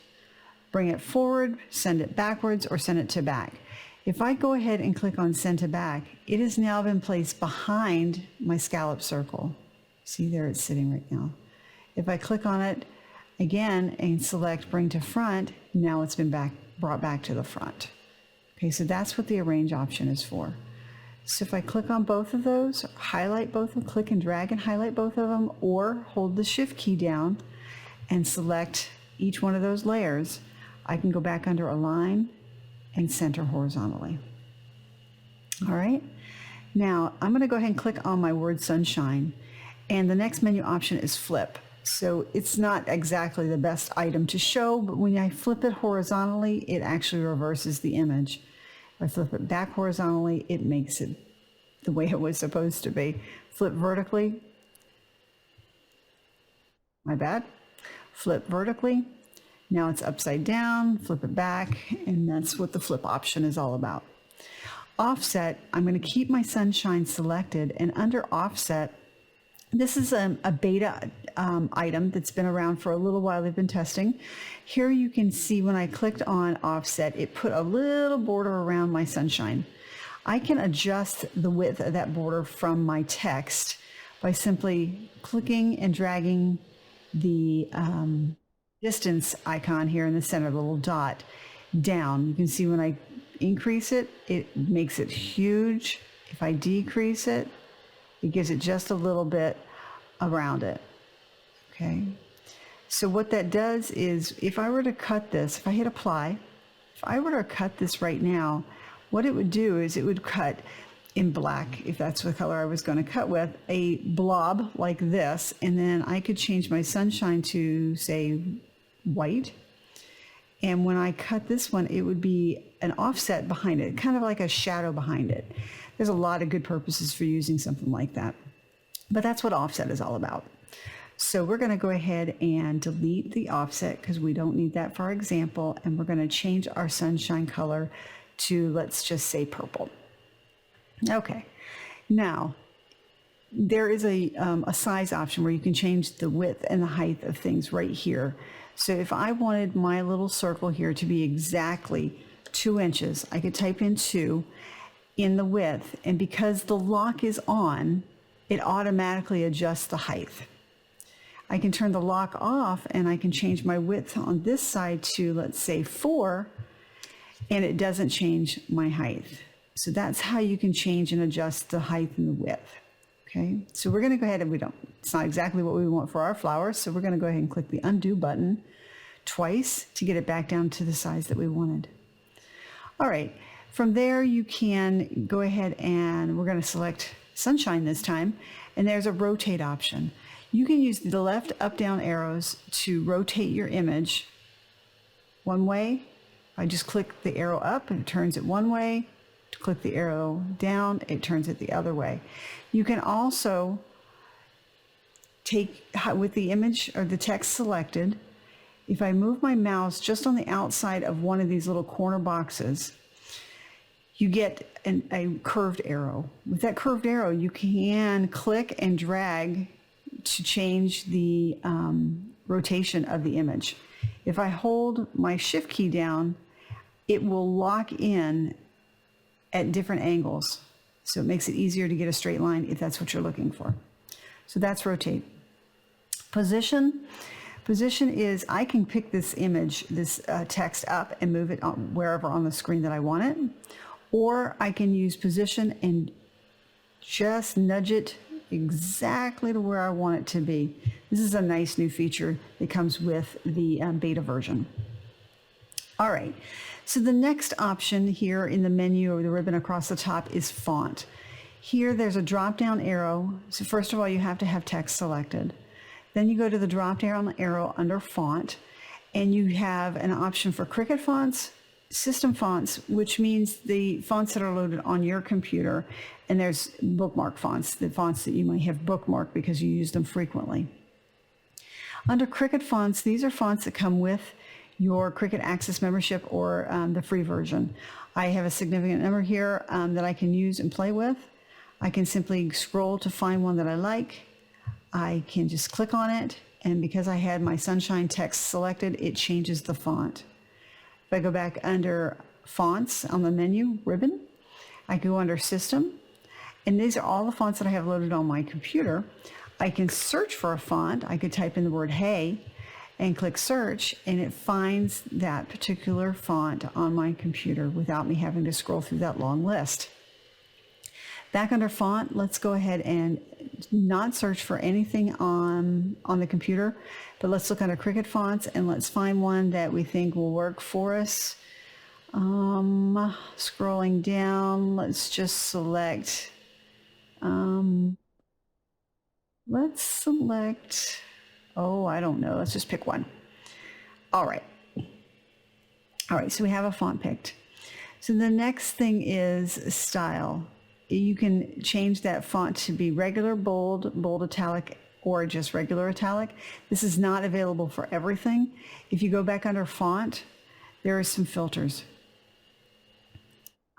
bring it forward, send it backwards, or send it to back. If I go ahead and click on send to back, it has now been placed behind my scallop circle. See there, it's sitting right now. If I click on it again and select bring to front, now it's been brought back to the front. Okay, so that's what the arrange option is for. So if I click on both of those, highlight both of them, click and drag and highlight both of them, or hold the shift key down and select each one of those layers, I can go back under Align and Center horizontally. All right. Now I'm going to go ahead and click on my word Sunshine, and the next menu option is Flip. So it's not exactly the best item to show, but when I flip it horizontally, it actually reverses the image. If I flip it back horizontally, it makes it the way it was supposed to be. Flip vertically, my bad. Flip vertically, now it's upside down, flip it back, and that's what the flip option is all about. Offset, I'm going to keep my Sunshine selected, and under Offset, this is a beta item that's been around for a little while. They've been testing. Here you can see when I clicked on Offset, it put a little border around my Sunshine. I can adjust the width of that border from my text by simply clicking and dragging the distance icon here in the center, the little dot, down. You can see when I increase it, it makes it huge. If I decrease it, it gives it just a little bit around it. Okay. So what that does is, if I were to cut this, if I hit apply, if I were to cut this right now, what it would do is it would cut in black, if that's the color I was going to cut with, a blob like this, and then I could change my Sunshine to, say, white. And when I cut this one, it would be an offset behind it, kind of like a shadow behind it. There's a lot of good purposes for using something like that. But that's what offset is all about. So we're going to go ahead and delete the offset because we don't need that for our example. And we're going to change our Sunshine color to, let's just say, purple. Okay. Now, there is a size option where you can change the width and the height of things right here. So if I wanted my little circle here to be exactly 2 inches, I could type in 2 in the width, and because the lock is on, it automatically adjusts the height. I can turn the lock off and I can change my width on this side to, let's say, 4, and it doesn't change my height. So that's how you can change and adjust the height and the width. Okay, so we're going to go ahead and it's not exactly what we want for our flowers, so we're going to go ahead and click the undo button twice to get it back down to the size that we wanted. All right, from there you can go ahead and we're going to select Sunshine this time, and there's a rotate option. You can use the left up down arrows to rotate your image one way. I just click the arrow up and it turns it one way. To click the arrow down, it turns it the other way. You can also take, with the image or the text selected, if I move my mouse just on the outside of one of these little corner boxes, you get a curved arrow. With that curved arrow, you can click and drag to change the rotation of the image. If I hold my shift key down, it will lock in at different angles. So it makes it easier to get a straight line if that's what you're looking for. So that's rotate. Position. Position is I can pick this image, this text up and move it on wherever on the screen that I want it. Or I can use position and just nudge it exactly to where I want it to be. This is a nice new feature that comes with the beta version. All right, so the next option here in the menu or the ribbon across the top is font. Here there's a drop down arrow. So first of all, you have to have text selected. Then you go to the drop down arrow under font, and you have an option for Cricut fonts, system fonts, which means the fonts that are loaded on your computer, and there's bookmark fonts, the fonts that you might have bookmarked because you use them frequently. Under Cricut fonts, these are fonts that come with your Cricut Access membership or the free version. I have a significant number here that I can use and play with. I can simply scroll to find one that I like. I can just click on it, and because I had my Sunshine text selected, it changes the font. If I go back under fonts on the menu ribbon, I go under system, and these are all the fonts that I have loaded on my computer. I can search for a font. I could type in the word hey and click search, and it finds that particular font on my computer without me having to scroll through that long list. Back under font, let's go ahead and not search for anything on the computer, but let's look under Cricut fonts and let's find one that we think will work for us. Scrolling down, let's just select, oh, I don't know, let's just pick one. All right, so we have a font picked. So the next thing is style. You can change that font to be regular, bold, bold italic, or just regular italic. This is not available for everything. If you go back under font, there are some filters.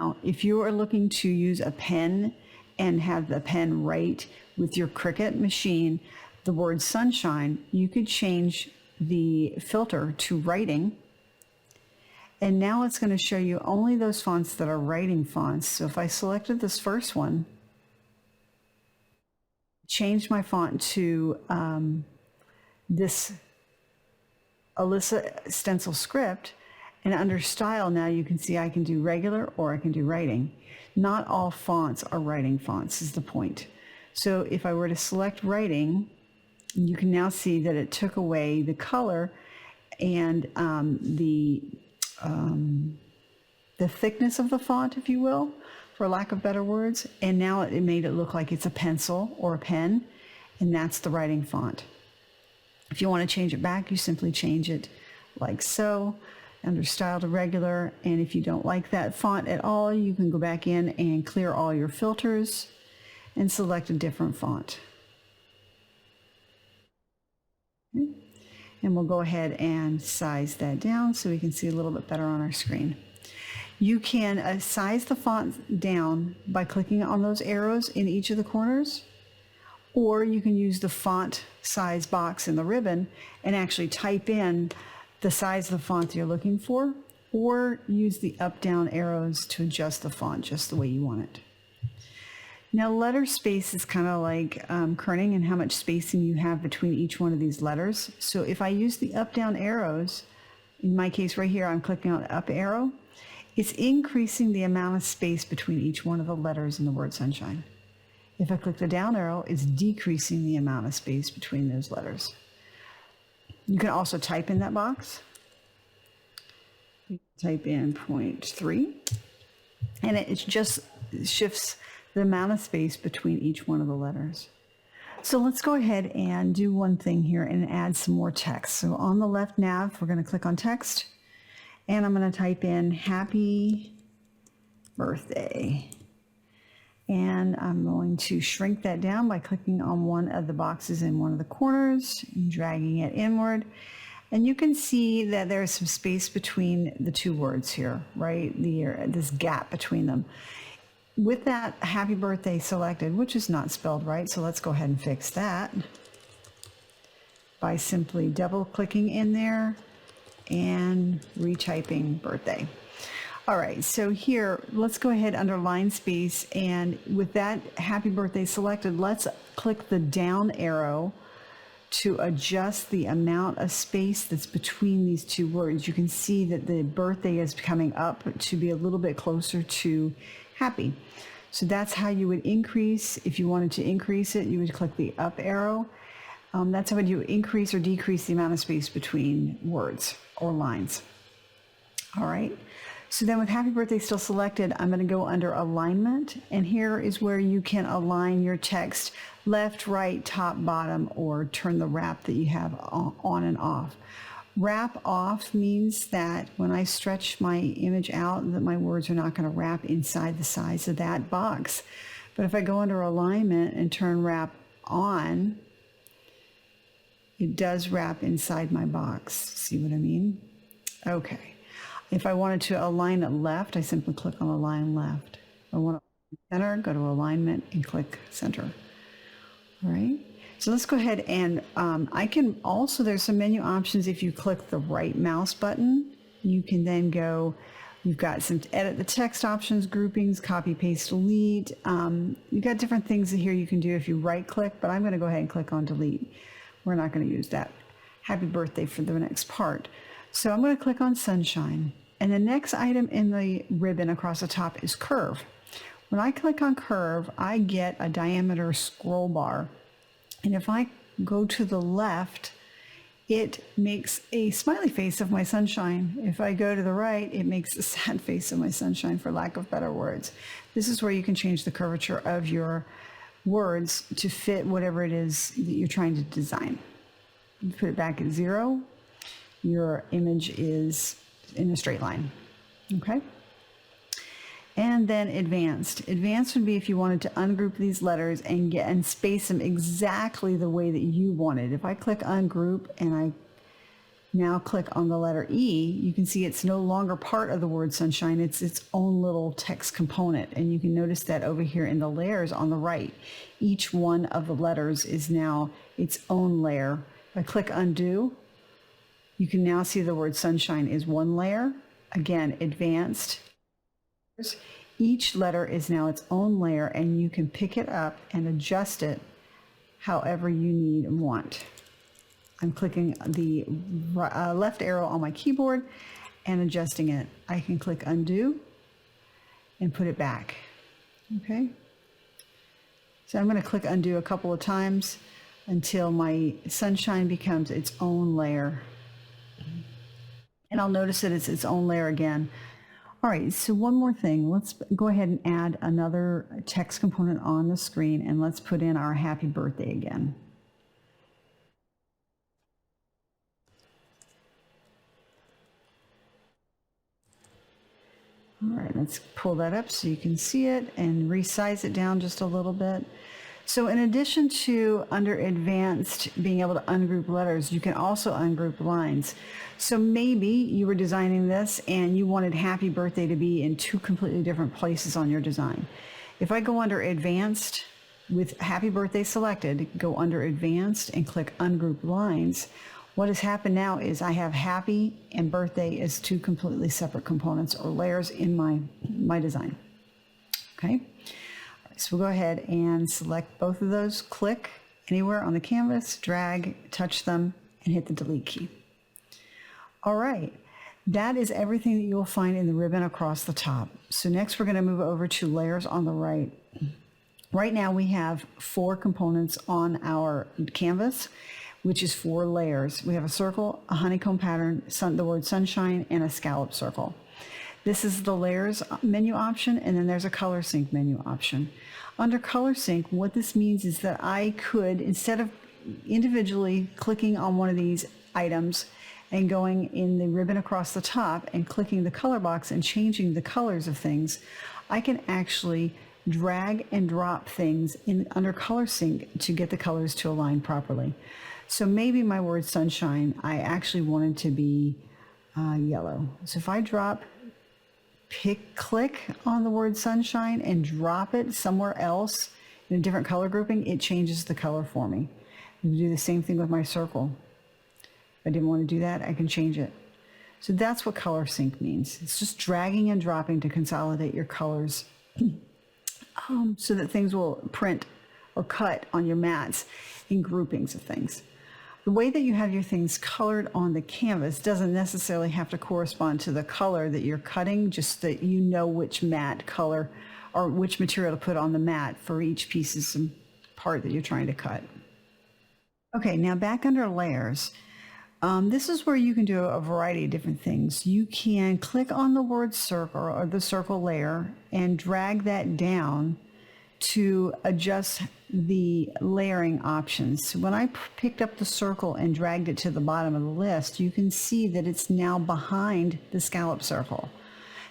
Now, if you are looking to use a pen and have the pen write with your Cricut machine the word sunshine, you could change the filter to writing. And now it's going to show you only those fonts that are writing fonts. So if I selected this first one, change my font to this Alyssa stencil script, and under style now you can see I can do regular or I can do writing. Not all fonts are writing fonts is the point. So if I were to select writing, you can now see that it took away the color and the thickness of the font, if you will, for lack of better words, and now it made it look like it's a pencil or a pen, and that's the writing font. If you want to change it back, you simply change it like so, under style to regular, and if you don't like that font at all, you can go back in and clear all your filters and select a different font. Okay. And we'll go ahead and size that down so we can see a little bit better on our screen. You can size the font down by clicking on those arrows in each of the corners, or you can use the font size box in the ribbon and actually type in the size of the font that you're looking for, or use the up-down arrows to adjust the font just the way you want it. Now, letter space is kind of like kerning and how much spacing you have between each one of these letters. So if I use the up-down arrows, in my case right here, I'm clicking on the up arrow, it's increasing the amount of space between each one of the letters in the word sunshine. If I click the down arrow, it's decreasing the amount of space between those letters. You can also type in that box. You type in 0.3, and it just shifts the amount of space between each one of the letters. So let's go ahead and do one thing here and add some more text. So on the left nav, we're going to click on text, and I'm going to type in happy birthday. And I'm going to shrink that down by clicking on one of the boxes in one of the corners and dragging it inward. And you can see that there's some space between the two words here, right? This gap between them. With that happy birthday selected, which is not spelled right, so let's go ahead and fix that by simply double clicking in there and retyping birthday. All right, so here, let's go ahead under line space, and with that happy birthday selected, let's click the down arrow to adjust the amount of space that's between these two words. You can see that the birthday is coming up to be a little bit closer to happy. So that's how you would increase. If you wanted to increase it, you would click the up arrow. That's how you would increase or decrease the amount of space between words or lines. All right. So then with happy birthday still selected, I'm going to go under alignment, and here is where you can align your text left, right, top, bottom, or turn the wrap that you have on and off. Wrap off means that when I stretch my image out, that my words are not going to wrap inside the size of that box. But if I go under alignment and turn wrap on, it does wrap inside my box. See what I mean? Okay. If I wanted to align it left, I simply click on align left. If I want to center, go to alignment and click center. All right. So let's go ahead and I can also, there's some menu options. If you click the right mouse button, you can then go, you've got some edit the text options, groupings, copy, paste, delete. You've got different things here you can do if you right click, but I'm going to go ahead and click on delete. We're not going to use that. Happy birthday for the next part. So I'm going to click on sunshine. And the next item in the ribbon across the top is curve. When I click on curve, I get a diameter scroll bar. And if I go to the left, it makes a smiley face of my sunshine. If I go to the right, it makes a sad face of my sunshine, for lack of better words. This is where you can change the curvature of your words to fit whatever it is that you're trying to design. You put it back at 0. Your image is in a straight line. Okay? And then advanced. Advanced would be if you wanted to ungroup these letters and space them exactly the way that you wanted. If I click ungroup and I now click on the letter E, you can see it's no longer part of the word sunshine. It's its own little text component. And you can notice that over here in the layers on the right. Each one of the letters is now its own layer. If I click undo, you can now see the word sunshine is one layer. Again, advanced. Each letter is now its own layer, and you can pick it up and adjust it however you need and want. I'm clicking the left arrow on my keyboard and adjusting it. I can click undo and put it back. Okay. So I'm going to click undo a couple of times until my sunshine becomes its own layer. And I'll notice that it's its own layer again. All right, so one more thing. Let's go ahead and add another text component on the screen, and let's put in our happy birthday again. All right, let's pull that up so you can see it and resize it down just a little bit. So in addition to under advanced being able to ungroup letters, you can also ungroup lines. So maybe you were designing this and you wanted happy birthday to be in 2 completely different places on your design. If I go under advanced with happy birthday selected, go under advanced and click ungroup lines, what has happened now is I have happy and birthday as 2 completely separate components or layers in my design. Okay. So we'll go ahead and select both of those, click anywhere on the canvas, drag, touch them, and hit the delete key. All right, that is everything that you'll find in the ribbon across the top. So next we're going to move over to layers on the right. Right now we have 4 components on our canvas, which is 4 layers. We have a circle, a honeycomb pattern, the word sunshine, and a scallop circle. This is the layers menu option, and then there's a color sync menu option. Under color sync, what this means is that I could, instead of individually clicking on one of these items and going in the ribbon across the top and clicking the color box and changing the colors of things, I can actually drag and drop things under color sync to get the colors to align properly. So maybe my word sunshine, I actually wanted to be yellow. So if I click on the word sunshine and drop it somewhere else in a different color grouping, it changes the color for me. And do the same thing with my circle. If I didn't want to do that, I can change it. So that's what color sync means. It's just dragging and dropping to consolidate your colors so that things will print or cut on your mats in groupings of things. The way that you have your things colored on the canvas doesn't necessarily have to correspond to the color that you're cutting, just that you know which mat color or which material to put on the mat for each piece and part that you're trying to cut. Okay, now back under layers. This is where you can do a variety of different things. You can click on the word circle or the circle layer and drag that down to adjust the layering options. So when I picked up the circle and dragged it to the bottom of the list, you can see that it's now behind the scallop circle.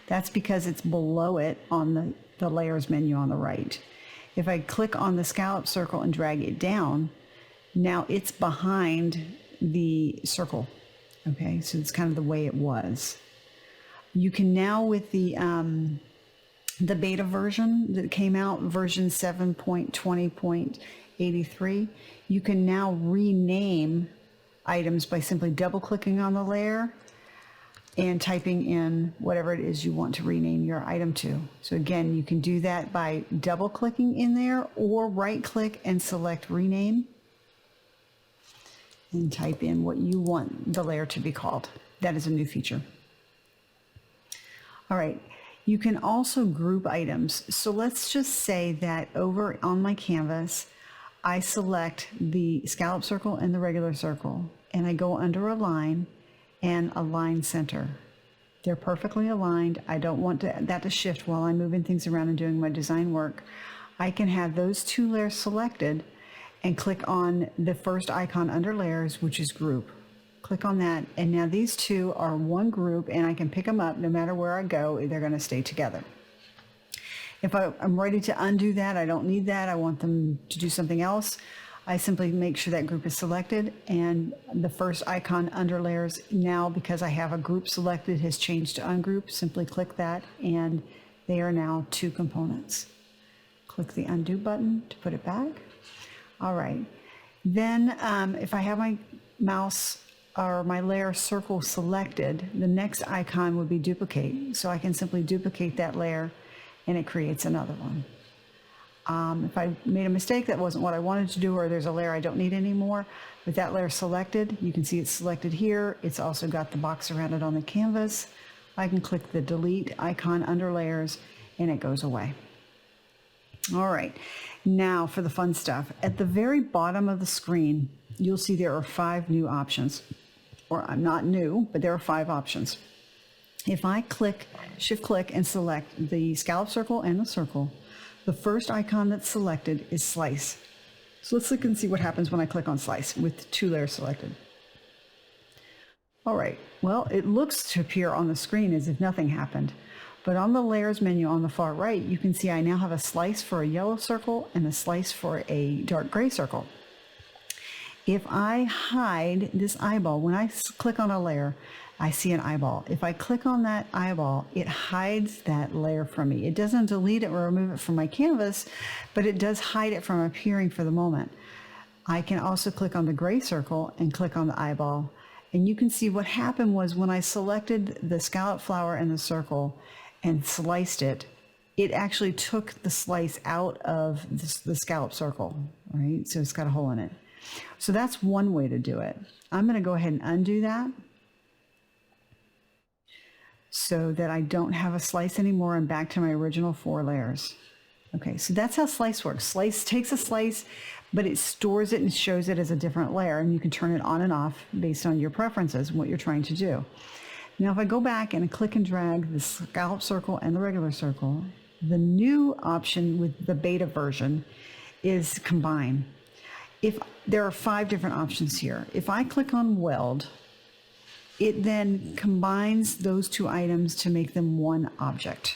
That's because it's below it on the layers menu on the right. If I click on the scallop circle and drag it down, now it's behind the circle. Okay, so it's kind of the way it was. You can now, with the beta version that came out, version 7.20.83, you can now rename items by simply double clicking on the layer and typing in whatever it is you want to rename your item to. So again, you can do that by double clicking in there or right click and select rename and type in what you want the layer to be called. That is a new feature. All right. You can also group items. So let's just say that over on my canvas, I select the scallop circle and the regular circle, and I go under Align and Align Center. They're perfectly aligned. I don't want that to shift while I'm moving things around and doing my design work. I can have those two layers selected and click on the first icon under layers, which is group. Click on that, and now these two are one group, and I can pick them up no matter where I go, they're gonna stay together. If I'm ready to undo that, I don't need that, I want them to do something else, I simply make sure that group is selected, and the first icon under layers now, because I have a group selected, has changed to ungroup. Simply click that, and they are now two components. Click the undo button to put it back. All right. Then if I have my mouse or my layer circle selected, the next icon would be duplicate. So I can simply duplicate that layer and it creates another one. If I made a mistake, that wasn't what I wanted to do, or there's a layer I don't need anymore, with that layer selected, you can see it's selected here. It's also got the box around it on the canvas. I can click the delete icon under layers and it goes away. All right, now for the fun stuff. At the very bottom of the screen, you'll see there are 5 new options. Or not new, but there are 5 options. If I shift click and select the scallop circle and the circle, the first icon that's selected is slice. So let's look and see what happens when I click on slice with 2 layers selected. All right, well, it looks to appear on the screen as if nothing happened, but on the layers menu on the far right, you can see I now have a slice for a yellow circle and a slice for a dark gray circle. If I hide this eyeball, when I click on a layer, I see an eyeball. If I click on that eyeball, it hides that layer from me. It doesn't delete it or remove it from my canvas, but it does hide it from appearing for the moment. I can also click on the gray circle and click on the eyeball. And you can see what happened was when I selected the scallop flower and the circle and sliced it, it actually took the slice out of the scallop circle, right? So it's got a hole in it. So that's one way to do it. I'm going to go ahead and undo that so that I don't have a slice anymore and back to my original 4 layers. Okay, so that's how slice works. Slice takes a slice, but it stores it and shows it as a different layer, and you can turn it on and off based on your preferences and what you're trying to do. Now if I go back and click and drag the scallop circle and the regular circle, the new option with the beta version is combine. If there are 5 different options here. If I click on weld, it then combines those 2 items to make them one object.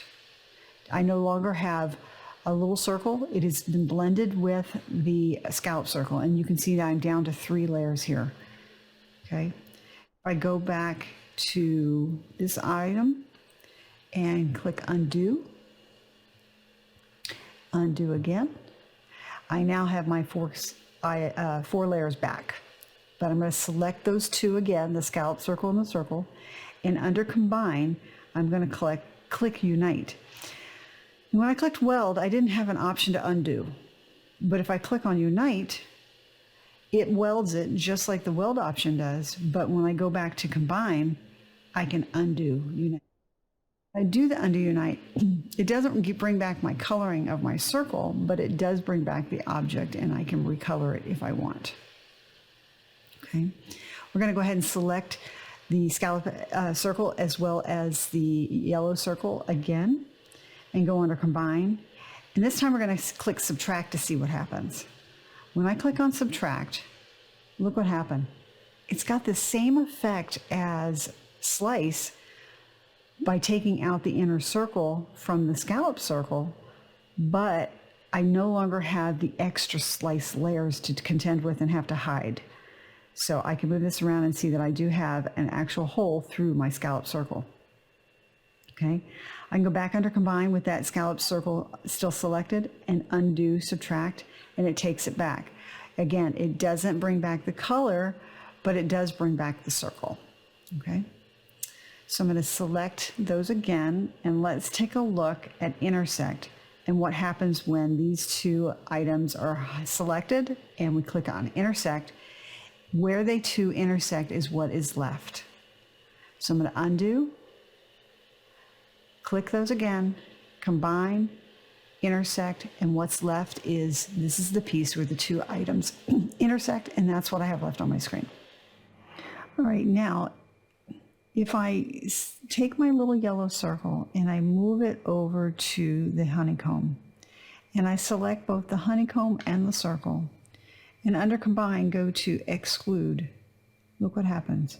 I no longer have a little circle. It has been blended with the scallop circle, and you can see that I'm down to 3 layers here. Okay. If I go back to this item and click undo, undo again, I now have my 4 layers back. But I'm going to select those 2 again, the scallop circle and the circle, and under combine, I'm going to click unite. And when I clicked weld, I didn't have an option to undo. But if I click on unite, it welds it just like the weld option does. But when I go back to combine, I can undo unite. I do the undo unite. It doesn't bring back my coloring of my circle, but it does bring back the object, and I can recolor it if I want. Okay, we're going to go ahead and select the scallop circle as well as the yellow circle again and go under combine. And this time we're going to click subtract to see what happens. When I click on subtract, look what happened. It's got the same effect as slice by taking out the inner circle from the scallop circle, but I no longer have the extra slice layers to contend with and have to hide. So I can move this around and see that I do have an actual hole through my scallop circle. Okay, I can go back under combine with that scallop circle still selected and undo subtract, and it takes it back. Again, it doesn't bring back the color, but it does bring back the circle. Okay, so I'm going to select those again, and let's take a look at intersect and what happens when these 2 items are selected and we click on intersect. Where they 2 intersect is what is left. So I'm going to undo, click those again, combine, intersect, and what's left is, this is the piece where the two items intersect, and that's what I have left on my screen. All right, now, if I take my little yellow circle and I move it over to the honeycomb, and I select both the honeycomb and the circle, and under combine, go to exclude, look what happens.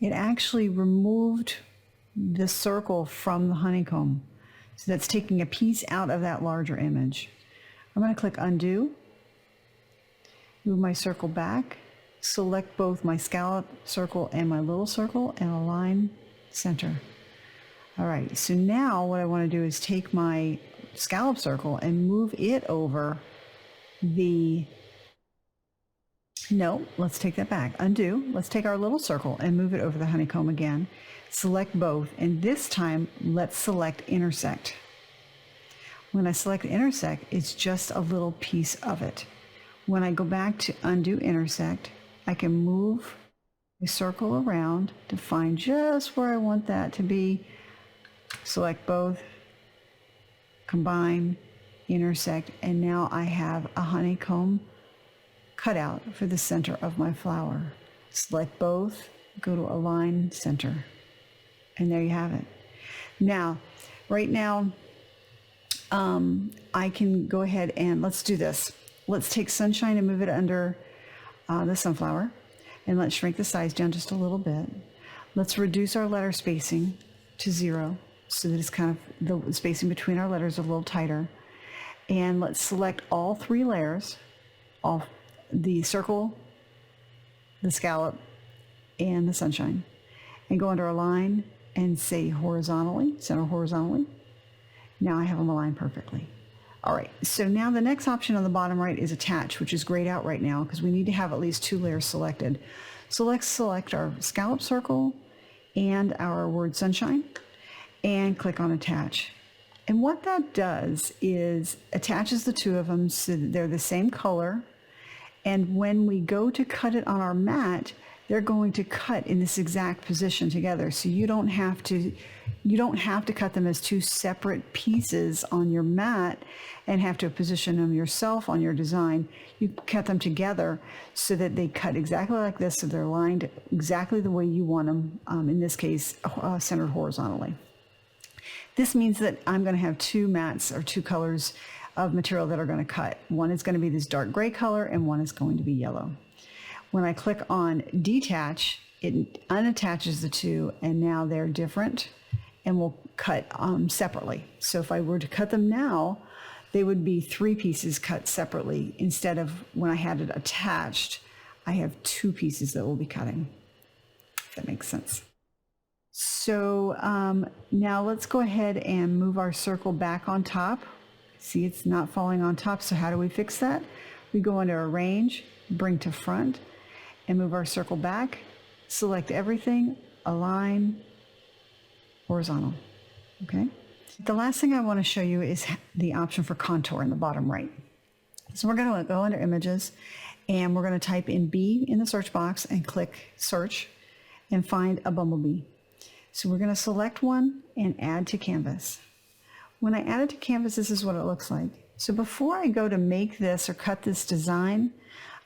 It actually removed the circle from the honeycomb. So that's taking a piece out of that larger image. I'm going to click undo, move my circle back, select both my scallop circle and my little circle, and align center. All right, so now what I want to do is take my scallop circle and move it over the, no, let's take that back, undo. Let's take our little circle and move it over the honeycomb again. Select both, and this time let's select intersect. When I select intersect, it's just a little piece of it. When I go back to undo intersect, I can move the circle around to find just where I want that to be. Select both, combine, intersect, and now I have a honeycomb cutout for the center of my flower. Select both, go to align center, and there you have it. Now, right now, I can go ahead and let's do this. Let's take sunshine and move it under the sunflower, and let's shrink the size down just a little bit. Let's reduce our letter spacing to 0 so that it's kind of the spacing between our letters a little tighter. And let's select all 3 layers, all the circle, the scallop, and the sunshine, and go under align and say horizontally, center horizontally. Now I have them aligned perfectly. All right, so now the next option on the bottom right is attach, which is grayed out right now because we need to have at least 2 layers selected. So let's select our scallop circle and our word sunshine and click on attach. And what that does is attaches the 2 of them so that they're the same color. And when we go to cut it on our mat, they're going to cut in this exact position together. So you don't have to cut them as 2 separate pieces on your mat and have to position them yourself on your design. You cut them together so that they cut exactly like this, so they're aligned exactly the way you want them, in this case, centered horizontally. This means that I'm going to have 2 mats or 2 colors of material that are going to cut. One is going to be this dark gray color and one is going to be yellow. When I click on detach, it unattaches the 2, and now they're different and will cut separately. So if I were to cut them now, they would be 3 pieces cut separately. Instead of when I had it attached, I have 2 pieces that will be cutting. If that makes sense. So now let's go ahead and move our circle back on top. See, it's not falling on top, so how do we fix that? We go under arrange, bring to front, and move our circle back, select everything, align, horizontal, okay? The last thing I want to show you is the option for contour in the bottom right. So we're going to go under images, and we're going to type in B in the search box and click search and find a bumblebee. So we're going to select one and add to canvas. When I add it to canvas, this is what it looks like. So before I go to make this or cut this design,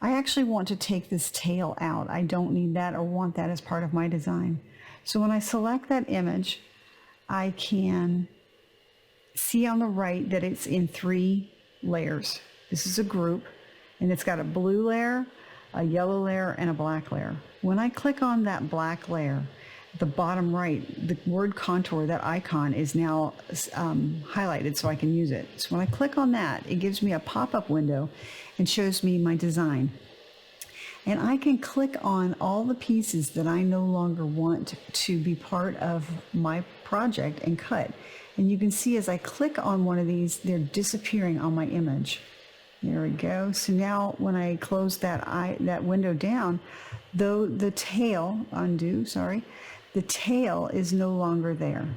I actually want to take this tail out. I don't need that or want that as part of my design. So when I select that image, I can see on the right that it's in 3 layers. This is a group, and it's got a blue layer, a yellow layer, and a black layer. When I click on that black layer, at the bottom right, the word contour, that icon, is now highlighted so I can use it. So when I click on that, it gives me a pop-up window and shows me my design. And I can click on all the pieces that I no longer want to be part of my project and cut. And you can see as I click on one of these, they're disappearing on my image. There we go. So now when I close that window down, though the tail, undo, sorry, the tail is no longer there.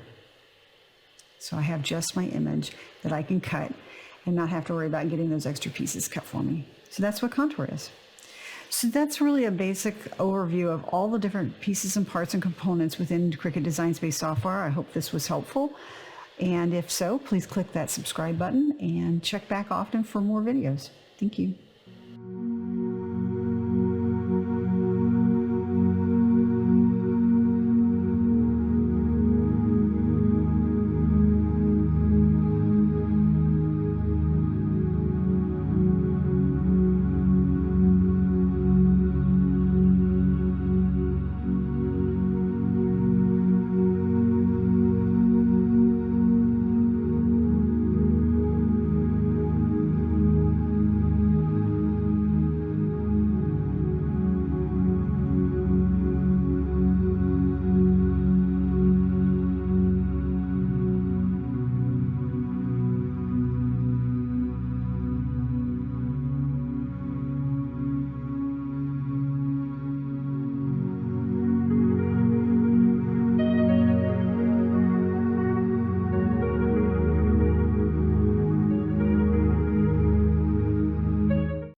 So I have just my image that I can cut and not have to worry about getting those extra pieces cut for me. So that's what contour is. So that's really a basic overview of all the different pieces and parts and components within Cricut Design Space software. I hope this was helpful. And if so, please click that subscribe button and check back often for more videos. Thank you.